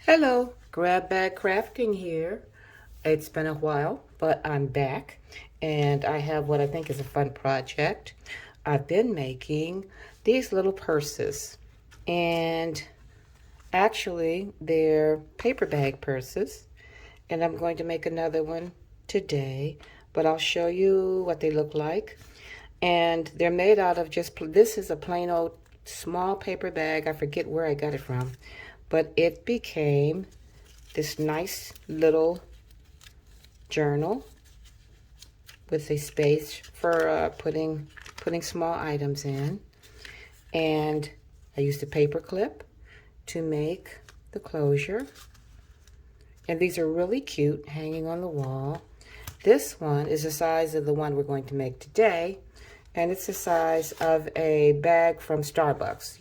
Hello, Grab Bag Crafting here. It's been a while, but I'm back and I have what I think is a fun project. I've been making these little purses, and actually they're paper bag purses, and I'm going to make another one today, but I'll show you what they look like. And they're made out of this is a plain old small paper bag. I forget where I got it from, but it became this nice little journal with a space for putting small items in. And I used a paper clip to make the closure. And these are really cute, hanging on the wall. This one is the size of the one we're going to make today, and it's the size of a bag from Starbucks,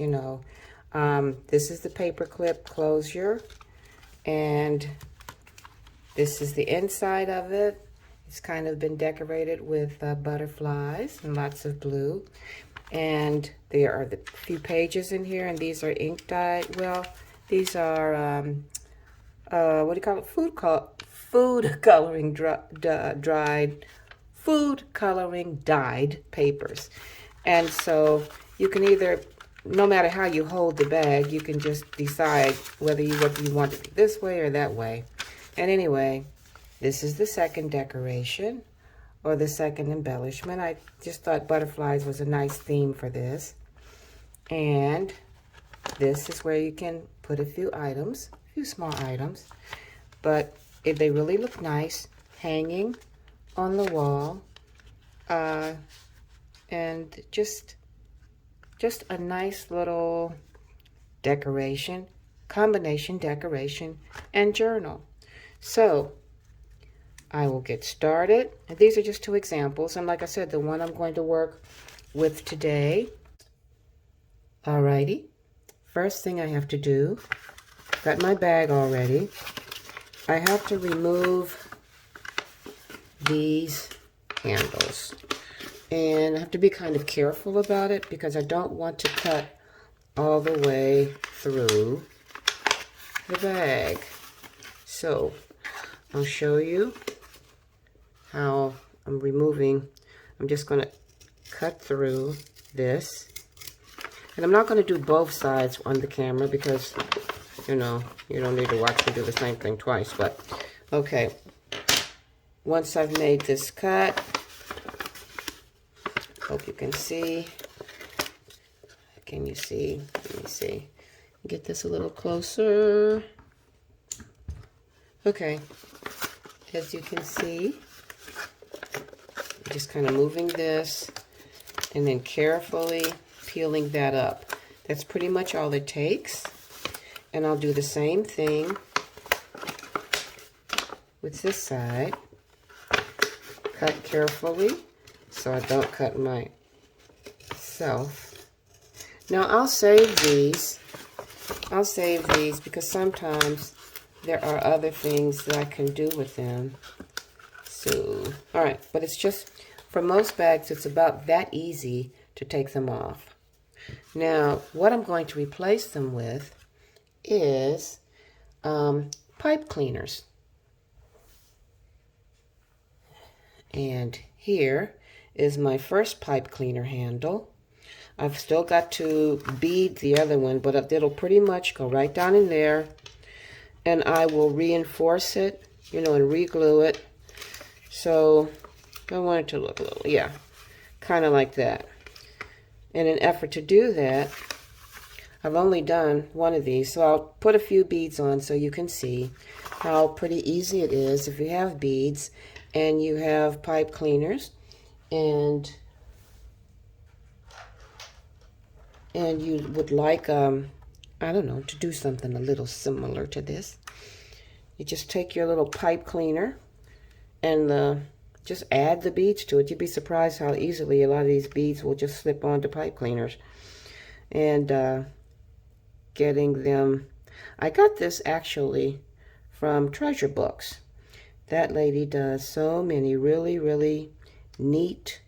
This is the paper clip closure, and this is the inside of it. It's kind of been decorated with butterflies and lots of blue. And there are the few pages in here, and these are ink dyed. Well, these are, what do you call it? Food coloring dyed papers. And so you can either, no matter how you hold the bag, you can just decide whether you want it this way or that way. And anyway, this is the second decoration, or the second embellishment. I just thought butterflies was a nice theme for this. And this is where you can put a few small items. But they really look nice hanging on the wall. And just a nice little decoration, combination decoration and journal. So I will get started. And these are just two examples. And like I said, the one I'm going to work with today. Alrighty. First thing I have to do, got my bag already. I have to remove these handles. And I have to be kind of careful about it because I don't want to cut all the way through the bag. So I'll show you how I'm just going to cut through this. And I'm not going to do both sides on the camera because, you don't need to watch me do the same thing twice. But, okay. Once I've made this cut, hope you can see. Can you see? Let me see. Get this a little closer. Okay. As you can see, just kind of moving this and then carefully peeling that up. That's pretty much all it takes. And I'll do the same thing with this side. Cut carefully so I don't cut myself. Now I'll save these because sometimes there are other things that I can do with them. So, all right, but it's just, for most bags, it's about that easy to take them off. Now, what I'm going to replace them with is pipe cleaners. And here is my first pipe cleaner handle. I've still got to bead the other one, but it'll pretty much go right down in there. And I will reinforce it, and re-glue it. So I want it to look a little, kind of like that. In an effort to do that, I've only done one of these, so I'll put a few beads on so you can see how pretty easy it is if you have beads and you have pipe cleaners and you would like, I don't know, to do something a little similar to this. You just take your little pipe cleaner and just add the beads to it. You'd be surprised how easily a lot of these beads will just slip onto pipe cleaners. And getting them, I got this actually from Treasure Books. That lady does so many really, really neat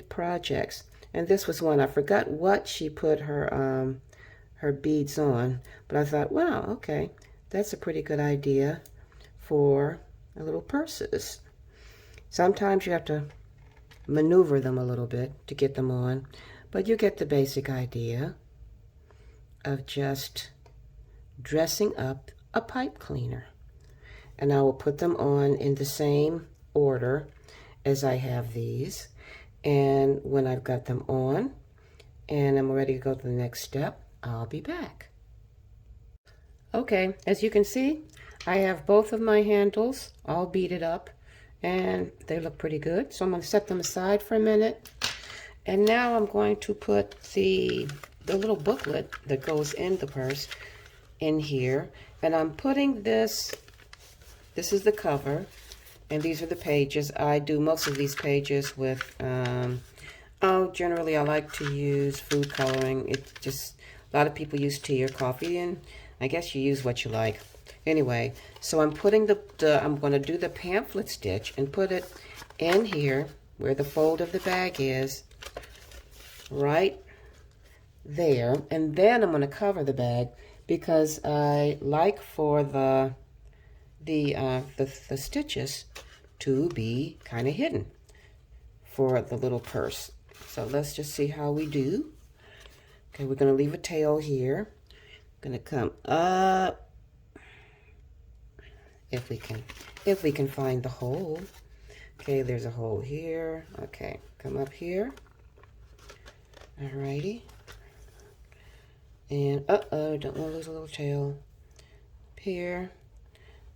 projects. And this was one, I forgot what she put her her beads on. But I thought, wow, okay, that's a pretty good idea for little purses. Sometimes you have to maneuver them a little bit to get them on, but you get the basic idea of just dressing up a pipe cleaner. And I will put them on in the same order as I have these. And when I've got them on and I'm ready to go to the next step, I'll be back. Okay, as you can see, I have both of my handles all beaded up and they look pretty good. So I'm going to set them aside for a minute. And now I'm going to put the little booklet that goes in the purse in here. And I'm putting this is the cover, and these are the pages. I do most of these pages with, generally I like to use food coloring. It just, a lot of people use tea or coffee, and I guess you use what you like. Anyway, so I'm putting I'm going to do the pamphlet stitch and put it in here where the fold of the bag is, right there. And then I'm going to cover the bag because I like for the stitches to be kind of hidden for the little purse. So let's just see how we do. Okay, we're going to leave a tail here. Going to come up if we can find the hole. Okay, there's a hole here. Okay, come up here. Alrighty. And don't want to lose a little tail. Up here.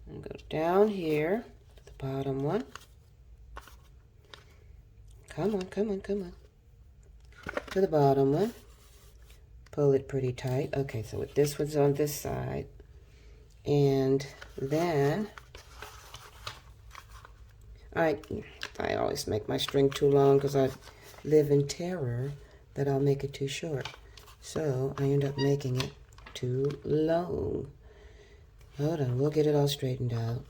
And go down here to the bottom one. Come on, come on, come on. To the bottom one. Pull it pretty tight. Okay, so this one's on this side. And then I always make my string too long because I live in terror that I'll make it too short. So I end up making it too long. Hold on, we'll get it all straightened out.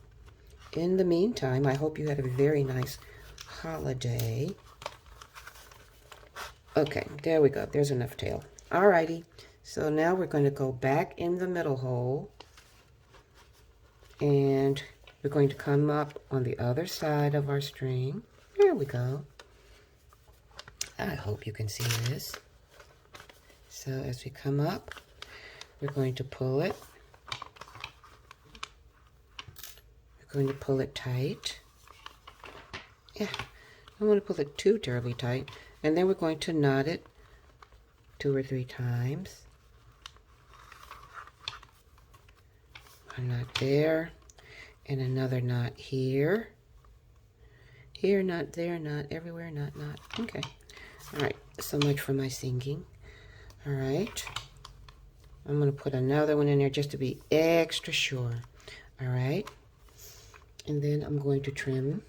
In the meantime, I hope you had a very nice holiday. Okay, there we go. There's enough tail. Alrighty, so now we're going to go back in the middle hole. And we're going to come up on the other side of our string. There we go. I hope you can see this. So as we come up, we're going to pull it. Going to pull it tight. Yeah, I don't want to pull it too terribly tight. And then we're going to knot it 2 or 3 times. A knot there, and another knot here. Here, knot there, knot everywhere, knot. Okay. All right, so much for my singing. All right. I'm going to put another one in there just to be extra sure. All right. And then I'm going to trim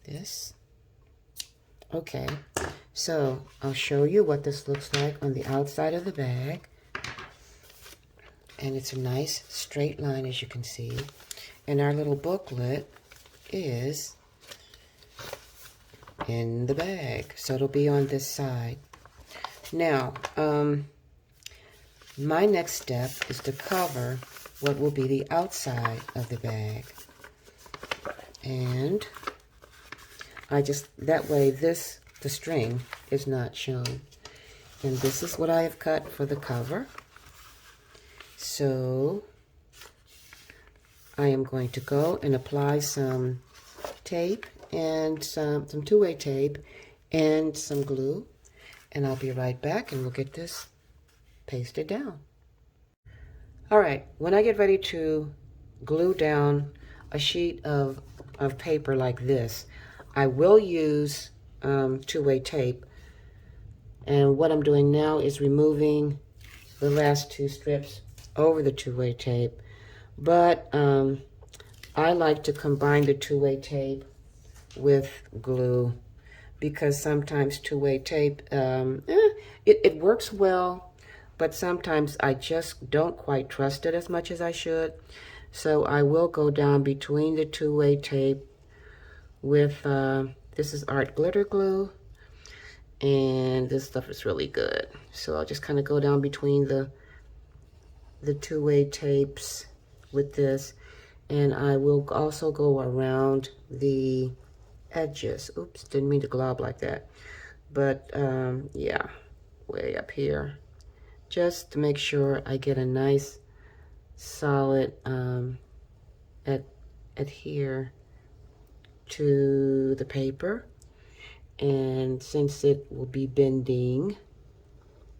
this. Okay, so I'll show you what this looks like on the outside of the bag. And it's a nice straight line, as you can see. And our little booklet is in the bag. So it'll be on this side. Now, my next step is to cover what will be the outside of the bag. And that way the string is not shown. And this is what I have cut for the cover. So I am going to go and apply some tape and some 2-way tape and some glue. And I'll be right back and we'll get this pasted down. All right, when I get ready to glue down a sheet of paper like this, I will use 2-way tape. And what I'm doing now is removing the last 2 strips over the 2-way tape. But I like to combine the 2-way tape with glue because sometimes 2-way tape, it works well, but sometimes I just don't quite trust it as much as I should. So I will go down between the 2-way tape with, this is Art Glitter Glue, and this stuff is really good. So I'll just kind of go down between the the two-way tapes with this, and I will also go around the edges. Oops, didn't mean to glob like that. But yeah, way up here, just to make sure I get a nice solid adhere to the paper. And since it will be bending,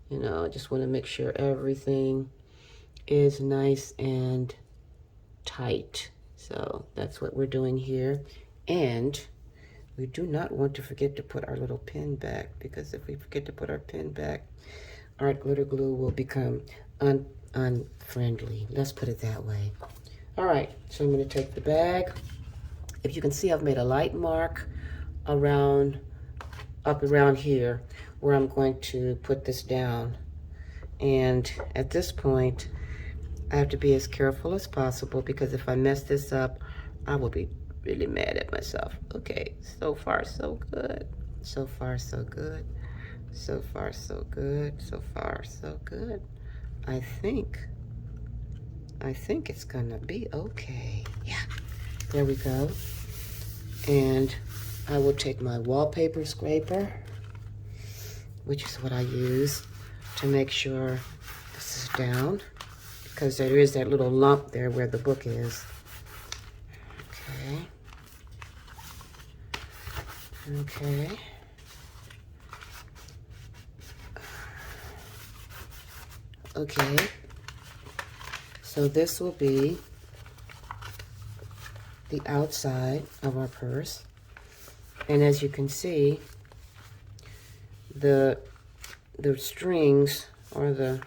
you know, I just want to make sure everything is nice and tight. So that's what we're doing here. And we do not want to forget to put our little pin back, because if we forget to put our pin back, our glitter glue will become unfriendly. Let's put it that way. All right, so I'm going to take the bag. If you can see, I've made a light mark around, up around here, where I'm going to put this down. And at this point, I have to be as careful as possible, because if I mess this up, I will be really mad at myself. Okay, so far so good. So far so good. So far so good. So far so good. I think it's gonna be okay. Yeah, there we go. And I will take my wallpaper scraper, which is what I use to make sure this is down, because there is that little lump there where the book is. Okay. Okay. Okay. So this will be the outside of our purse. And as you can see, the strings, or the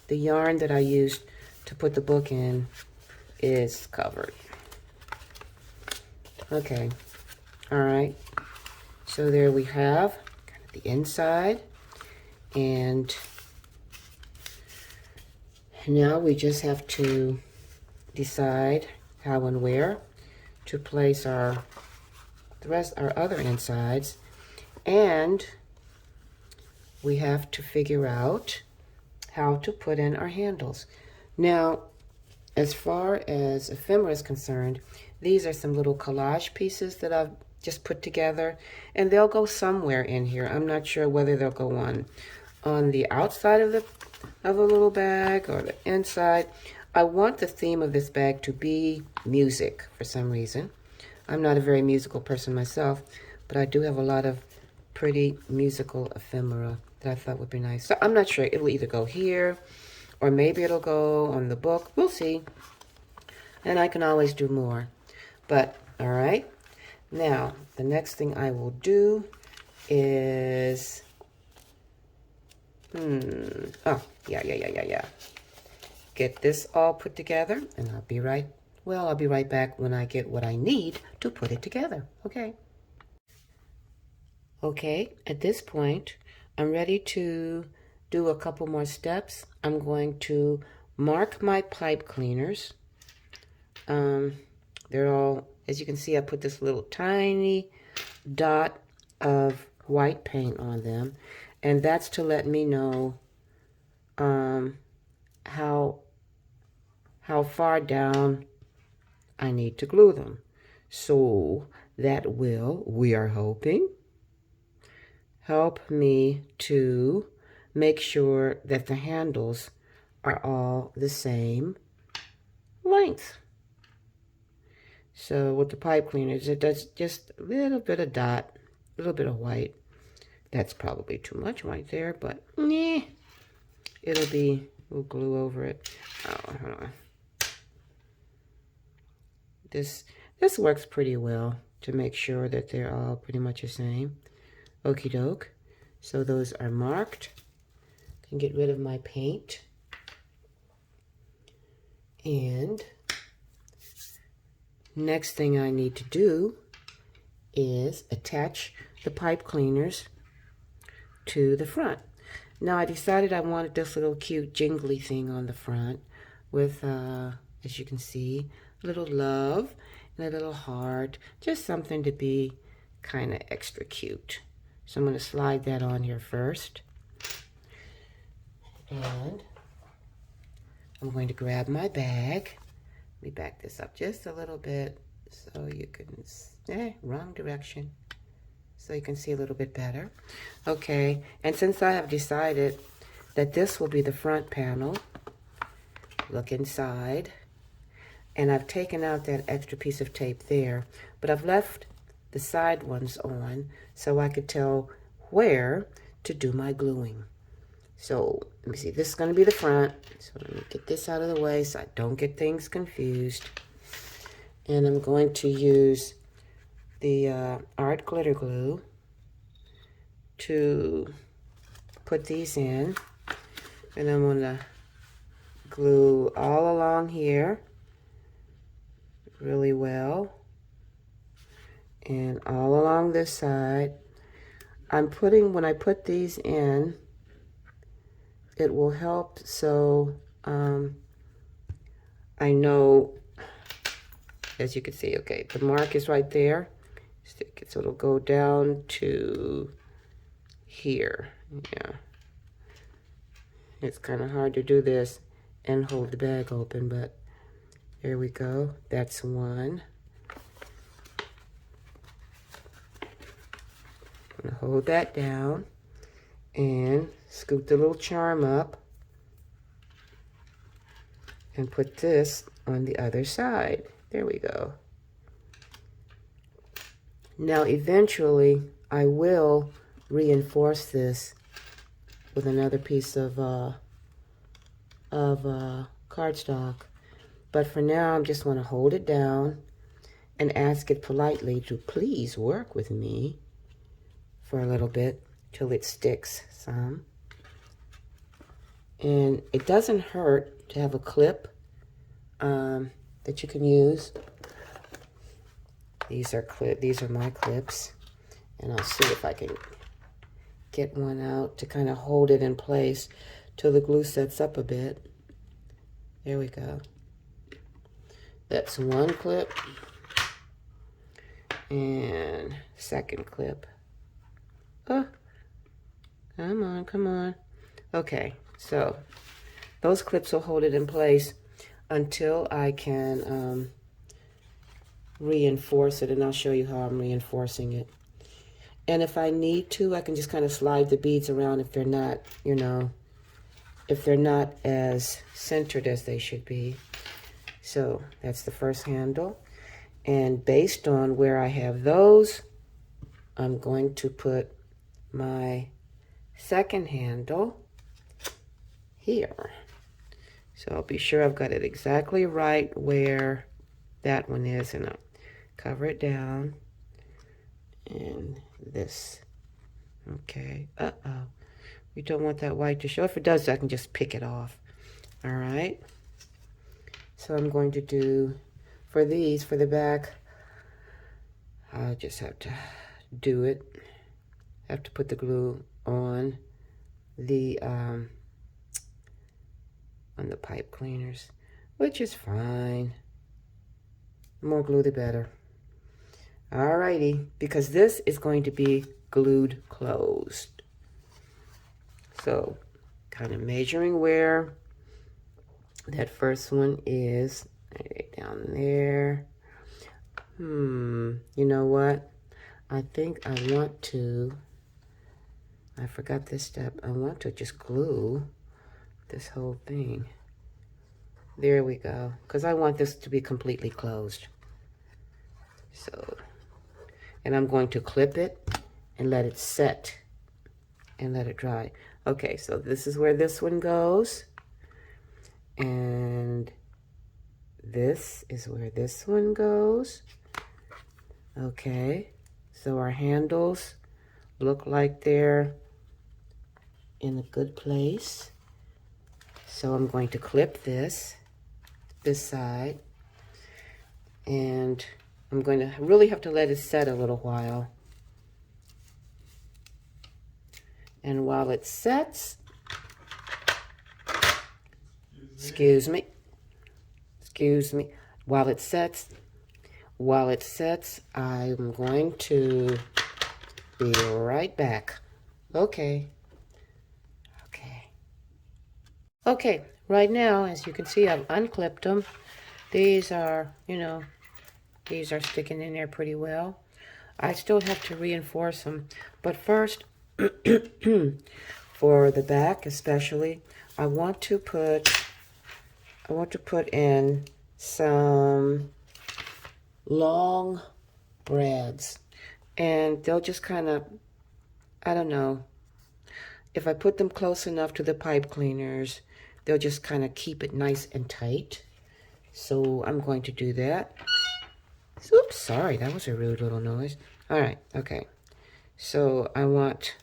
yarn that I used to put the book in, is covered. Okay. All right. So there we have kind of the inside, and now we just have to decide how and where to place our other insides, and we have to figure out how to put in our handles. Now, as far as ephemera is concerned, these are some little collage pieces that I've just put together, and they'll go somewhere in here. I'm not sure whether they'll go on the outside of the little bag or the inside. I want the theme of this bag to be music for some reason. I'm not a very musical person myself, but I do have a lot of pretty musical ephemera that I thought would be nice. So I'm not sure. It'll either go here, or maybe it'll go on the book. We'll see. And I can always do more. But, all right. Now, the next thing I will do is, oh, yeah. Get this all put together, and I'll be right back when I get what I need to put it together. Okay. Okay, at this point, I'm ready to do a couple more steps. I'm going to mark my pipe cleaners. They're all, as you can see, I put this little tiny dot of white paint on them, and that's to let me know how far down I need to glue them. So that will, we are hoping, help me to make sure that the handles are all the same length. So with the pipe cleaners, it does just a little bit of dot, a little bit of white. That's probably too much right there, but it'll be, we'll glue over it. Oh, hold on. This works pretty well to make sure that they're all pretty much the same. Okie doke. So those are marked. I can get rid of my paint. And next thing I need to do is attach the pipe cleaners to the front. Now I decided I wanted this little cute jingly thing on the front with, as you can see, a little love and a little heart, just something to be kind of extra cute. So I'm going to slide that on here first. And I'm going to grab my bag. Let me back this up just a little bit so you can, wrong direction. So you can see a little bit better. Okay, and since I have decided that this will be the front panel, look inside. And I've taken out that extra piece of tape there, but I've left the side ones on so I could tell where to do my gluing. So let me see, this is going to be the front. So let me get this out of the way so I don't get things confused. And I'm going to use the art glitter glue to put these in. And I'm going to glue all along here really well. And all along this side. When I put these in, it will help so I know, as you can see, okay, the mark is right there. So it'll go down to here. Yeah. It's kind of hard to do this and hold the bag open, but there we go. That's one. I'm gonna hold that down and scoop the little charm up and put this on the other side. There we go. Now eventually I will reinforce this with another piece of cardstock, but for now I just want to hold it down and ask it politely to please work with me for a little bit till it sticks some. And it doesn't hurt to have a clip that you can use. These are my clips, and I'll see if I can get one out to kind of hold it in place till the glue sets up a bit. There we go. That's one clip, and second clip. Oh, come on. Okay, so those clips will hold it in place until I can reinforce it, and I'll show you how I'm reinforcing it. And if I need to, I can just kind of slide the beads around if they're not, if they're not as centered as they should be. So that's the first handle. And based on where I have those, I'm going to put my second handle here. So I'll be sure I've got it exactly right where that one is, and I'll cover it down. And this. Okay. Uh-oh. We don't want that white to show. If it does, I can just pick it off. All right. So I'm going to do, for these, for the back, I'll just have to do it. I have to put the glue on the pipe cleaners, which is fine. The more glue, the better. Alrighty, because this is going to be glued closed. So, kind of measuring where that first one is, right down there. You know what? I think I want to, I forgot this step. I want to just glue this whole thing. There we go, because I want this to be completely closed. So, and I'm going to clip it and let it set and let it dry. Okay, so this is where this one goes. And this is where this one goes. Okay, so our handles look like they're in a good place. So I'm going to clip this side, and I'm going to really have to let it set a little while. And while it sets, excuse me, while it sets, I'm going to be right back. Okay. Okay, right now, as you can see, I've unclipped them. These are, these are sticking in there pretty well. I still have to reinforce them, but first, for the back especially, I want to put in some long brads, and they'll just kind of, I don't know, if I put them close enough to the pipe cleaners, they'll just kind of keep it nice and tight. So I'm going to do that. Oops, sorry, that was a rude little noise. All right, okay. So I want,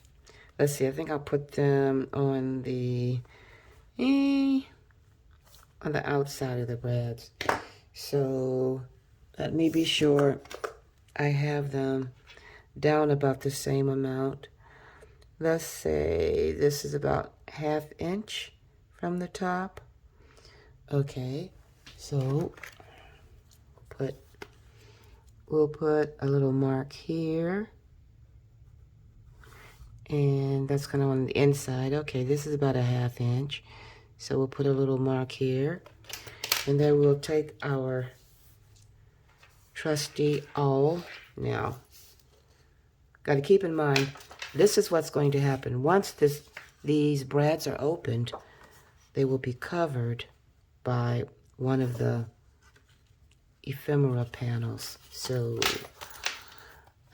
let's see, I think I'll put them on the outside of the brads. So let me be sure I have them down about the same amount. Let's say this is about 1/2 inch from the top. Okay, so we'll put a little mark here, and that's kind of on the inside. Okay, this is about 1/2 inch, so we'll put a little mark here, and then we'll take our trusty awl. Now, got to keep in mind, this is what's going to happen. Once these brads are opened, they will be covered by one of the ephemera panels. So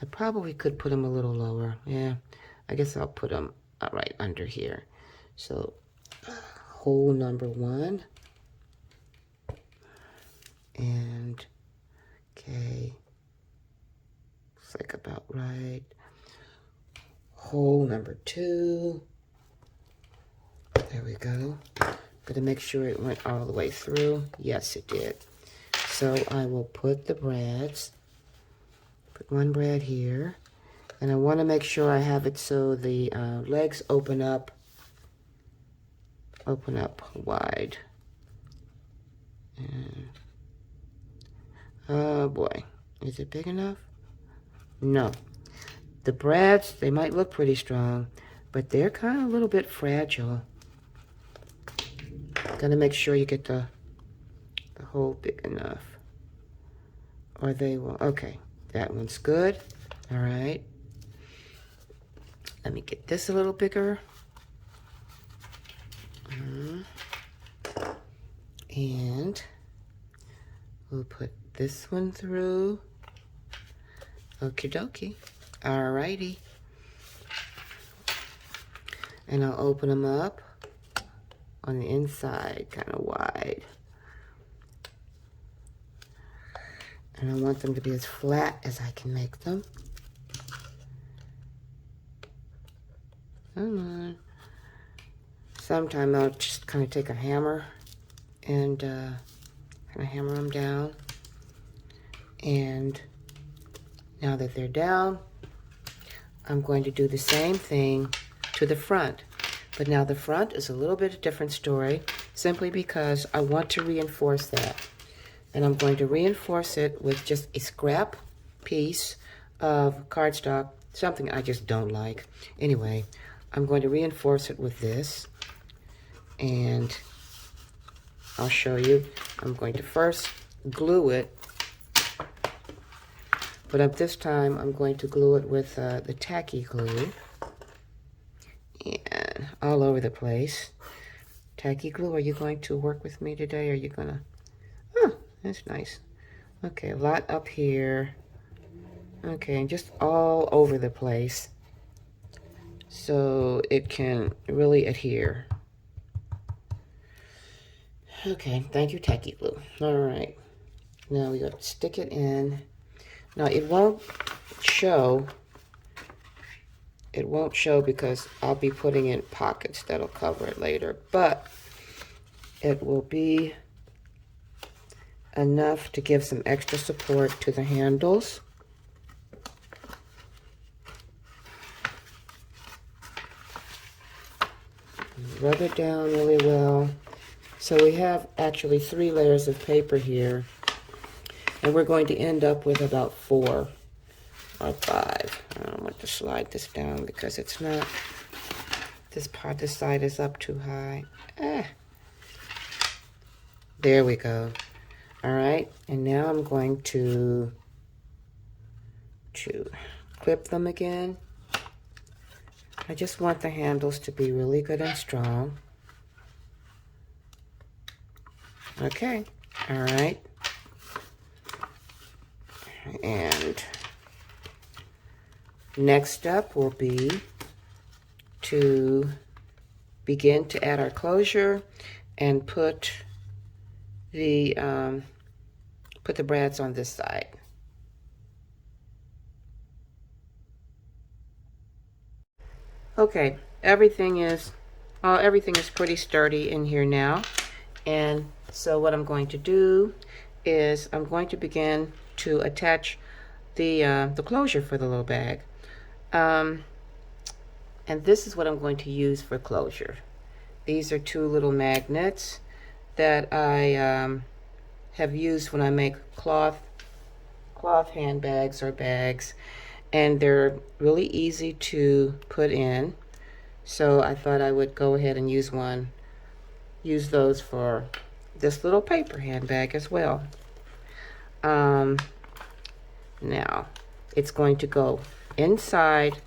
I probably could put them a little lower. Yeah, I guess I'll put them right under here. So hole number 1. And okay, looks like about right. Hole number 2. There we go. Gotta make sure it went all the way through. Yes, it did. So I will put the brads, put one brad here, and I want to make sure I have it so the legs open up wide. And, oh boy, is it big enough? No. The brads, they might look pretty strong, but they're kind of a little bit fragile. Gotta make sure you get the hole big enough, or they will. Okay, that one's good. All right, let me get this a little bigger. And we'll put this one through. Okie dokie. All righty. And I'll open them up on the inside, kind of wide. And I want them to be as flat as I can make them. Come on. Sometime I'll just kind of take a hammer and kind of hammer them down. And now that they're down, I'm going to do the same thing to the front. But now the front is a little bit a different story, simply because I want to reinforce that. And I'm going to reinforce it with just a scrap piece of cardstock, something I just don't like. Anyway, I'm going to reinforce it with this, and I'll show you. I'm going to first glue it, but at this time I'm going to glue it with the tacky glue, and all over the place. Tacky glue, are you going to work with me today? Are you gonna? Oh, that's nice. Okay, a lot up here. Okay, and just all over the place, so it can really adhere. Okay, thank you, tacky glue. All right, now we got to stick it in. Now it won't show. It won't show because I'll be putting in pockets that'll cover it later, but it will be enough to give some extra support to the handles. Rub it down really well. So we have actually 3 layers of paper here, and we're going to end up with about 4 or 5. I don't want to slide this down because it's not, this side is up too high. There we go. All right, and now I'm going to clip them again. I just want the handles to be really good and strong. Okay, all right. And next step will be to begin to add our closure and put the brads on this side. Okay, everything is pretty sturdy in here now. And so what I'm going to do is I'm going to begin to attach the closure for the little bag. And this is what I'm going to use for closure. These are two little magnets that I have used when I make cloth handbags or bags, and they're really easy to put in. So I thought I would go ahead and use those for this little paper handbag as well. Now it's going to go inside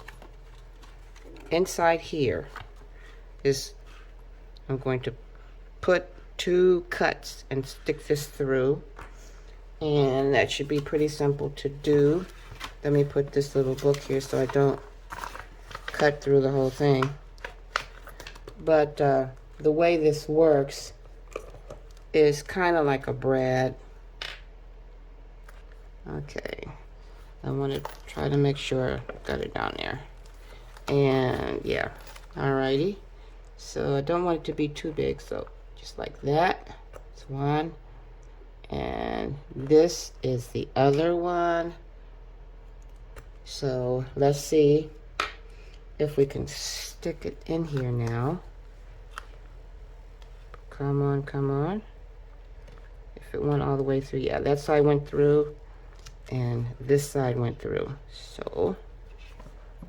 here. I'm going to put 2 cuts and stick this through, and that should be pretty simple to do. Let me put this little book here so I don't cut through the whole thing. But the way this works is kind of like a brad. Okay, I want to try to make sure I got it down there. And yeah, alrighty. So I don't want it to be too big, so just like that. That's one. And this is the other one. So let's see if we can stick it in here now. Come on, come on. If it went all the way through, yeah, that side went through and this side went through. So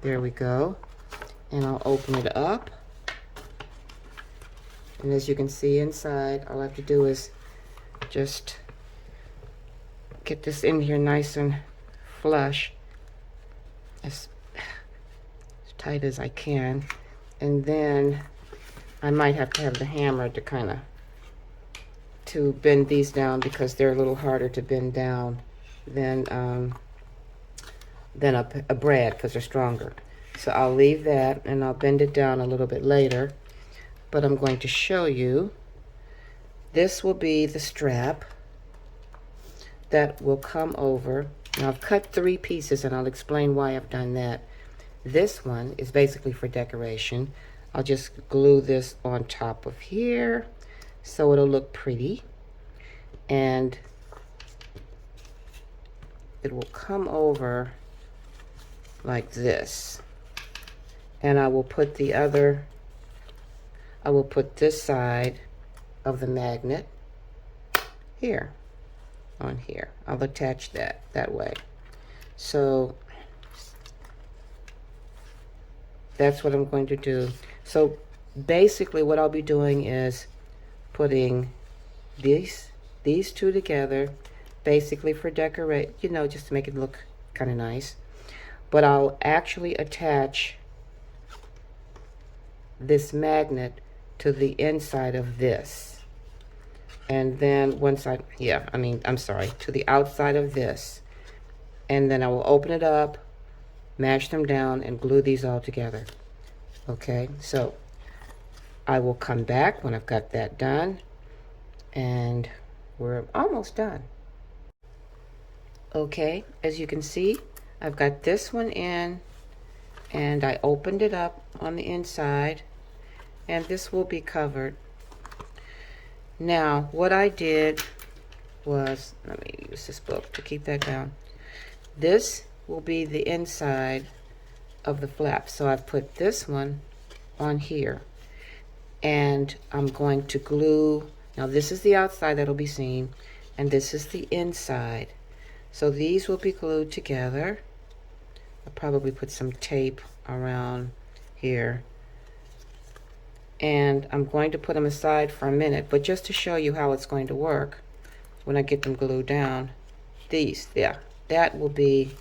there we go. And I'll open it up. And as you can see inside, all I have to do is just get this in here nice and flush, as tight as I can. And then I might have to have the hammer to bend these down, because they're a little harder to bend down than a brad, because they're stronger. So I'll leave that and I'll bend it down a little bit later. But I'm going to show you, this will be the strap that will come over. Now I've cut 3 pieces and I'll explain why I've done that. This one is basically for decoration. I'll just glue this on top of here so it'll look pretty. And it will come over like this. And I will put this side of the magnet here, on here. I'll attach that way. So that's what I'm going to do. So basically what I'll be doing is putting these 2 together, basically for decorate, just to make it look kind of nice. But I'll actually attach this magnet to the inside of this. And then to the outside of this. And then I will open it up, mash them down, and glue these all together. Okay, so I will come back when I've got that done, and we're almost done. Okay, as you can see, I've got this one in, and I opened it up on the inside, and this will be covered. Now, what I did was, let me use this book to keep that down. This will be the inside of the flap. So I've put this one on here, and I'm going to glue. Now this is the outside that'll be seen, and this is the inside. So these will be glued together. I'll probably put some tape around here. and I'm going to put them aside for a minute, but just to show you how it's going to work when I get them glued down. These, yeah, that will be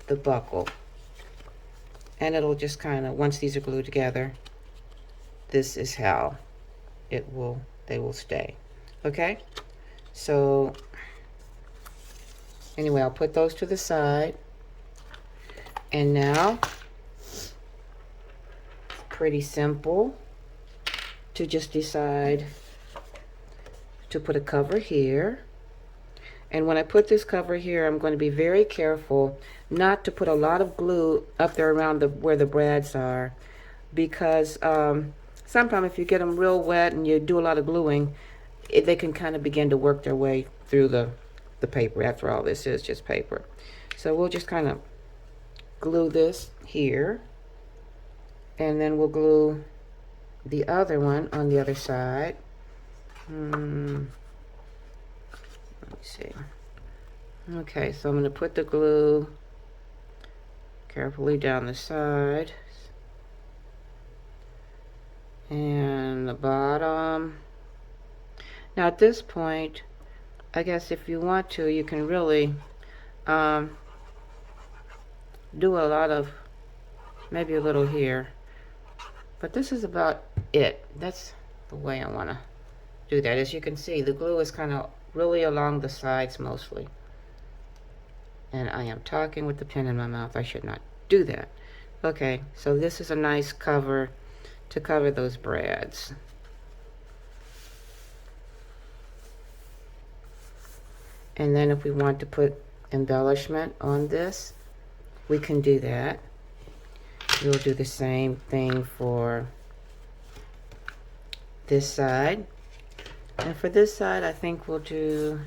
the buckle, and it'll just kind of, once these are glued together, this is how they will stay. Okay, so anyway, I'll put those to the side, and now pretty simple to just decide to put a cover here. And when I put this cover here, I'm going to be very careful not to put a lot of glue up there around where the brads are, because sometimes if you get them real wet and you do a lot of gluing, they can kind of begin to work their way through the paper. After all, this is just paper. So we'll just kind of glue this here, and then we'll glue the other one on the other side. Let me see. Okay, so I'm going to put the glue carefully down the side and the bottom. Now at this point, I guess if you want to, you can really do a lot of, maybe a little here, but this is about it. That's the way I want to do that. As you can see, the glue is kind of really along the sides mostly, and I am talking with the pen in my mouth. I should not do that. Okay, so this is a nice cover to cover those brads. And then if we want to put embellishment on this, we can do that. We'll do the same thing for this side. And for this side, I think we'll do,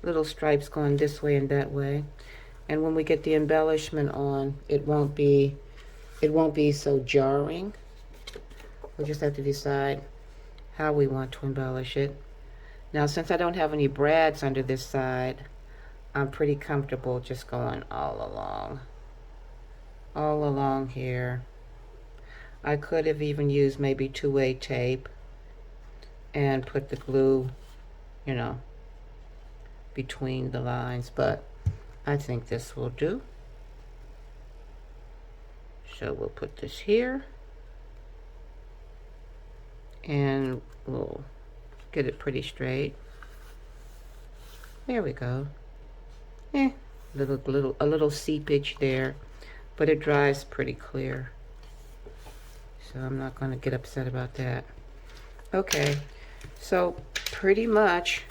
little stripes going this way and that way. And when we get the embellishment on, it won't be so jarring. We'll just have to decide how we want to embellish it. Now, since I don't have any brads under this side, I'm pretty comfortable just going all along here. I could have even used maybe 2-way tape and put the glue, between the lines, but I think this will do. So we'll put this here, and we'll get it pretty straight. There we go. A little seepage there, but it dries pretty clear, so I'm not going to get upset about that. Okay, so pretty much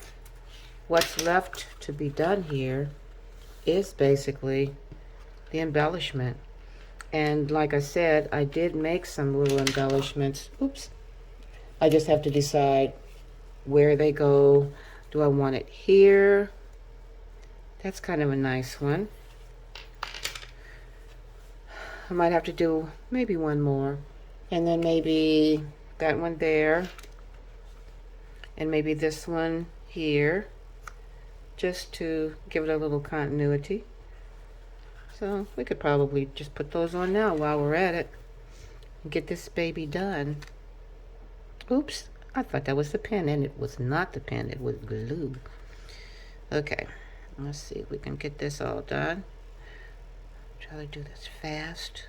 what's left to be done here is basically the embellishment. And like I said, I did make some little embellishments. Oops. I just have to decide where they go. Do I want it here? That's kind of a nice one. I might have to do maybe one more. And then maybe that one there. And maybe this one here, just to give it a little continuity. So we could probably just put those on now while we're at it and get this baby done. Oops, I thought that was the pen, and it was not the pen, it was glue. Okay, let's see if we can get this all done. Try to do this fast.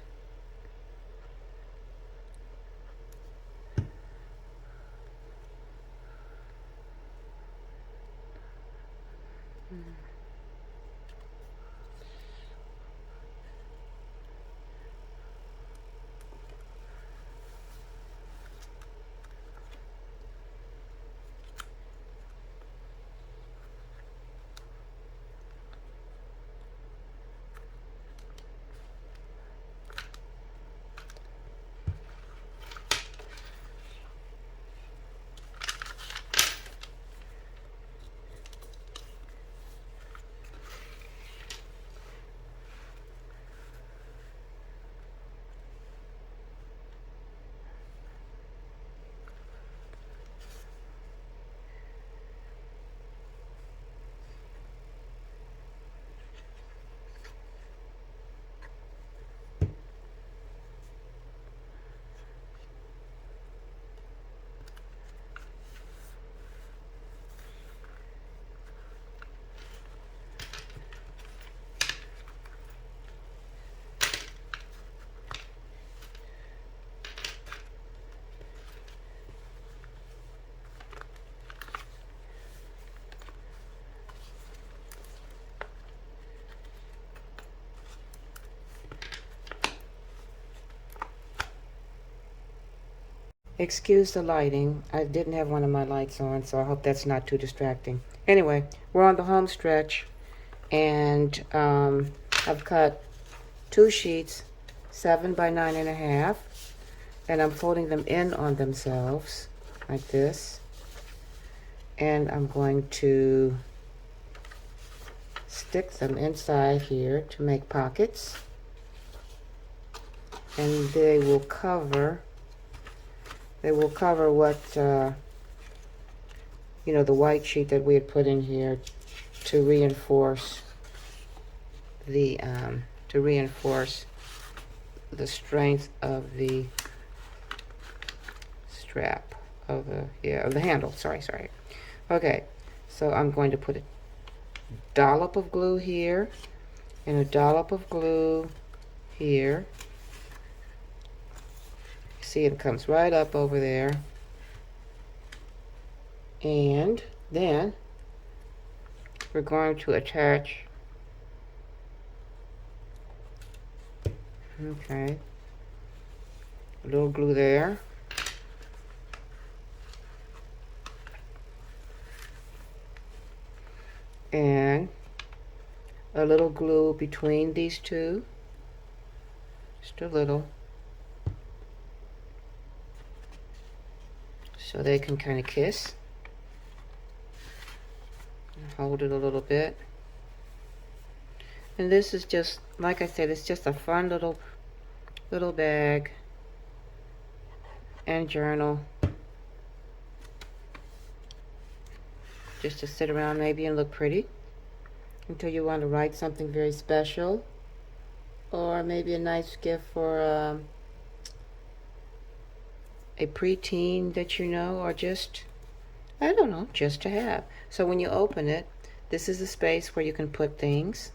Excuse the lighting. I didn't have one of my lights on, so I hope that's not too distracting. Anyway, we're on the home stretch, and I've cut 2 sheets, 7 by 9.5, and I'm folding them in on themselves like this. And I'm going to stick them inside here to make pockets, and they will cover what you know, the white sheet that we had put in here to reinforce the strength of the strap of the handle. Sorry. Okay, so I'm going to put a dollop of glue here and a dollop of glue here. See, it comes right up over there. And then we're going to attach, okay, a little glue there. And a little glue between these two, just a little, so they can kind of kiss. Hold it a little bit. And this is just, like I said, it's just a fun little bag and journal, just to sit around maybe and look pretty until you want to write something very special, or maybe a nice gift for a preteen that you know, or just, I don't know, just to have. So when you open it, this is the space where you can put things.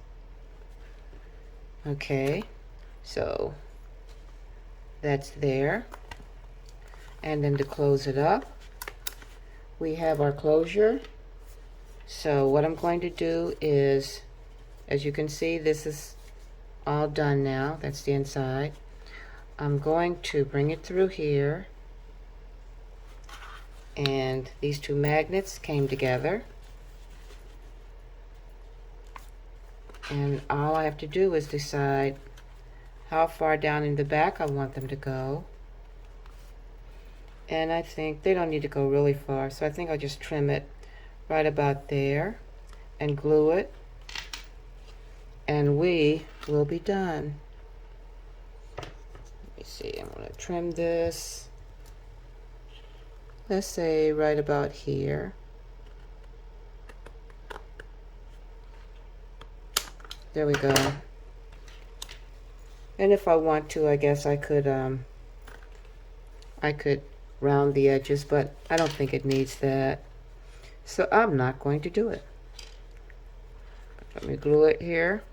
Okay, so that's there. And then to close it up, we have our closure. So what I'm going to do is, as you can see, this is all done now. That's the inside. I'm going to bring it through here, and these two magnets came together, and all I have to do is decide how far down in the back I want them to go. And I think they don't need to go really far, so I think I'll just trim it right about there and glue it, and we will be done. Let me see, I'm going to trim this, let's say right about here. There we go. And if I want to, I guess I could round the edges, but I don't think it needs that, so I'm not going to do it. Let me glue it here.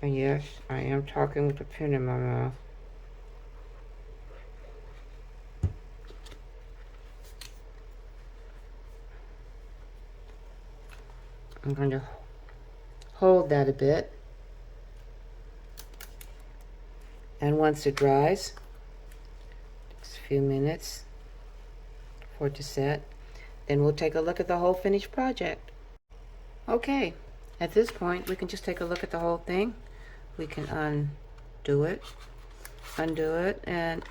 And yes, I am talking with a pin in my mouth. I'm going to hold that a bit, and once it dries, takes a few minutes for it to set, then we'll take a look at the whole finished project. Okay, at this point we can just take a look at the whole thing. We can undo it, and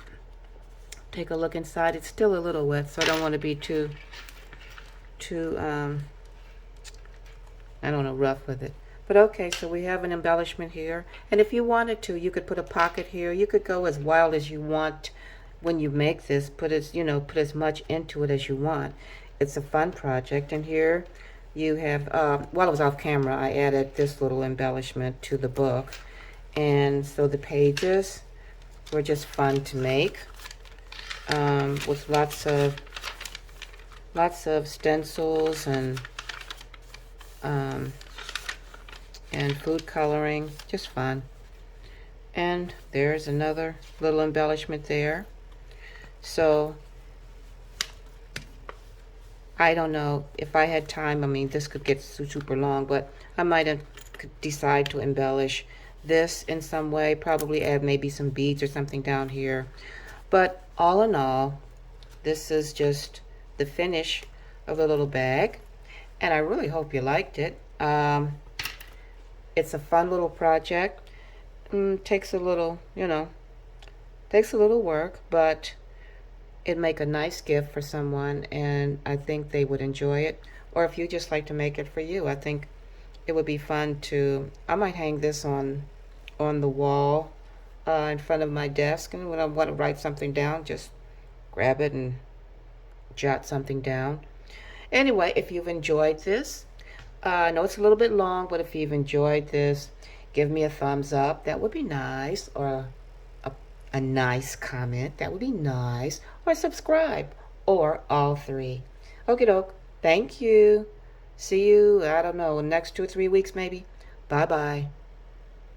take a look inside. It's still a little wet, so I don't want to be too I don't know, rough with it. But okay, so we have an embellishment here, and if you wanted to, you could put a pocket here. You could go as wild as you want when you make this. Put as much into it as you want. It's a fun project. And here you have, while I was off camera, I added this little embellishment to the book, and so the pages were just fun to make, with lots of stencils and food coloring, just fun. And there's another little embellishment there. So I don't know if I had time. I mean, this could get super long, but I might decide to embellish this in some way, probably add maybe some beads or something down here. But all in all, this is just the finish of the little bag, and I really hope you liked it. It's a fun little project. Takes a little, takes a little work, but it'd make a nice gift for someone, and I think they would enjoy it. Or if you just like to make it for you, I think it would be fun to. I might hang this on the wall in front of my desk, and when I want to write something down, just grab it and jot something down. Anyway, if you've enjoyed this, I know it's a little bit long, but if you've enjoyed this, give me a thumbs up. That would be nice. Or a nice comment. That would be nice. Or subscribe. Or all three. Okie doke. Thank you. See you, I don't know, next 2 or 3 weeks maybe. Bye-bye.